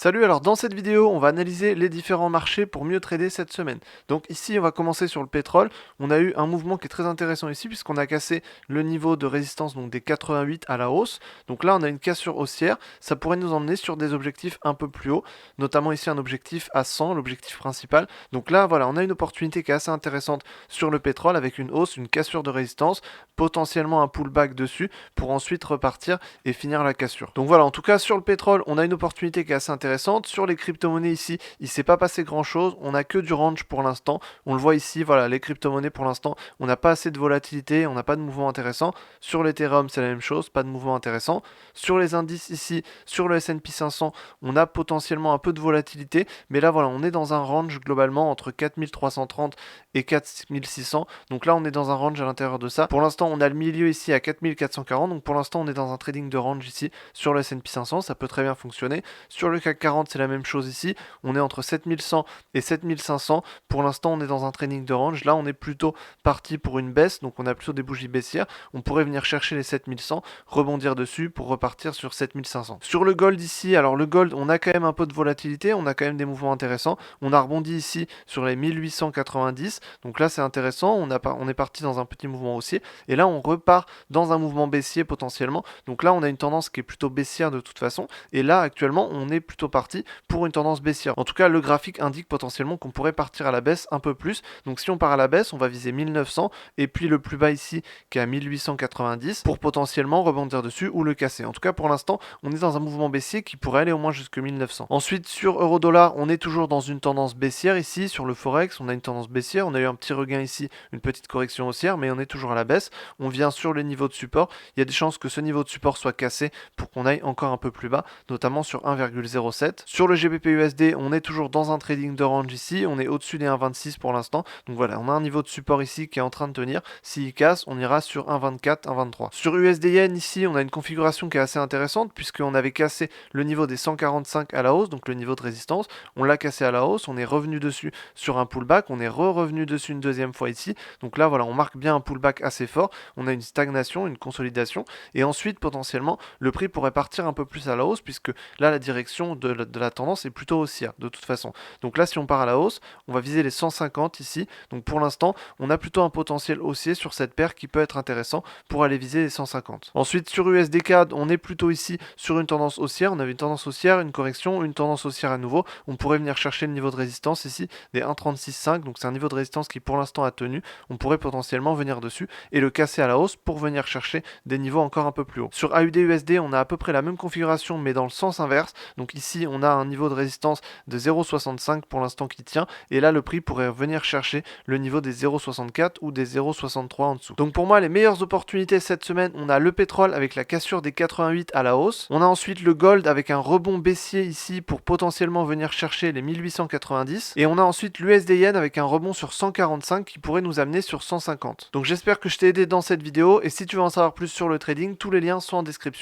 Salut, alors dans cette vidéo, on va analyser les différents marchés pour mieux trader cette semaine. Donc ici, on va commencer sur le pétrole. On a eu un mouvement qui est très intéressant ici puisqu'on a cassé le niveau de résistance donc des 88 à la hausse. Donc là, on a une cassure haussière. Ça pourrait nous emmener sur des objectifs un peu plus hauts, notamment ici un objectif à 100, l'objectif principal. Donc là, voilà, on a une opportunité qui est assez intéressante sur le pétrole avec une hausse, une cassure de résistance, potentiellement un pullback dessus pour ensuite repartir et finir la cassure. Donc voilà, en tout cas sur le pétrole, on a une opportunité qui est assez intéressante. Sur les crypto-monnaies ici, il ne s'est pas passé grand-chose. On n'a que du range pour l'instant. On le voit ici, voilà, les crypto-monnaies pour l'instant, on n'a pas assez de volatilité, on n'a pas de mouvement intéressant. Sur l'Ethereum, c'est la même chose, pas de mouvement intéressant. Sur les indices ici, sur le S&P 500, on a potentiellement un peu de volatilité, mais là voilà, on est dans un range globalement entre 4330 et 4600. Donc là, on est dans un range à l'intérieur de ça. Pour l'instant, on a le milieu ici à 4440. Donc pour l'instant, on est dans un trading de range ici sur le S&P 500. Ça peut très bien fonctionner. Sur le CAC 40, c'est la même chose ici. On est entre 7100 et 7500. Pour l'instant, on est dans un trading de range. Là, on est plutôt parti pour une baisse. Donc on a plutôt des bougies baissières. On pourrait venir chercher les 7100, rebondir dessus pour repartir sur 7500. Sur le gold ici, alors le gold, on a quand même un peu de volatilité. On a quand même des mouvements intéressants. On a rebondi ici sur les 1890. Donc là, c'est intéressant. On est parti dans un petit mouvement haussier. Et là, on repart dans un mouvement baissier potentiellement. Donc là, on a une tendance qui est plutôt baissière de toute façon. Et là, actuellement, on est plutôt parti pour une tendance baissière. En tout cas, le graphique indique potentiellement qu'on pourrait partir à la baisse un peu plus. Donc si on part à la baisse, on va viser 1900 et puis le plus bas ici qui est à 1890 pour potentiellement rebondir dessus ou le casser. En tout cas, pour l'instant, on est dans un mouvement baissier qui pourrait aller au moins jusque 1900. Ensuite, sur euro-dollar, on est toujours dans une tendance baissière ici. Sur le forex, on a une tendance baissière. On a eu un petit regain ici, une petite correction haussière, mais on est toujours à la baisse. On vient sur le niveau de support. Il y a des chances que ce niveau de support soit cassé pour qu'on aille encore un peu plus bas, notamment sur 1,07. Sur le GBP/USD, on est toujours dans un trading de range ici. On est au-dessus des 1,26 pour l'instant. Donc voilà, on a un niveau de support ici qui est en train de tenir. S'il casse, on ira sur 1,24, 1,23. Sur USD-Yen ici, on a une configuration qui est assez intéressante puisqu'on avait cassé le niveau des 145 à la hausse, donc le niveau de résistance. On l'a cassé à la hausse, on est revenu dessus sur un pullback, on est revenu dessus une deuxième fois ici. Donc là, voilà, on marque bien un pullback assez fort. On a une stagnation, une consolidation. Et ensuite, potentiellement, le prix pourrait partir un peu plus à la hausse puisque là, la direction de la tendance est plutôt haussière de toute façon. Donc là, si on part à la hausse, on va viser les 150 ici. Donc pour l'instant, on a plutôt un potentiel haussier sur cette paire qui peut être intéressant pour aller viser les 150. Ensuite, sur USD-CAD, on est plutôt ici sur une tendance haussière. On avait une tendance haussière, une correction, une tendance haussière à nouveau. On pourrait venir chercher le niveau de résistance ici des 1,36,5. Donc c'est un niveau de résistance qui pour l'instant a tenu. On pourrait potentiellement venir dessus et le casser à la hausse pour venir chercher des niveaux encore un peu plus hauts. Sur AUD-USD, on a à peu près la même configuration mais dans le sens inverse. Donc ici, on a un niveau de résistance de 0,65 pour l'instant qui tient. Et là, le prix pourrait venir chercher le niveau des 0,64 ou des 0,63 en dessous. Donc pour moi, les meilleures opportunités cette semaine, on a le pétrole avec la cassure des 88 à la hausse. On a ensuite le gold avec un rebond baissier ici pour potentiellement venir chercher les 1890. Et on a ensuite l'USD-Yen avec un rebond sur 145 qui pourrait nous amener sur 150. Donc j'espère que je t'ai aidé dans cette vidéo. Et si tu veux en savoir plus sur le trading, tous les liens sont en description.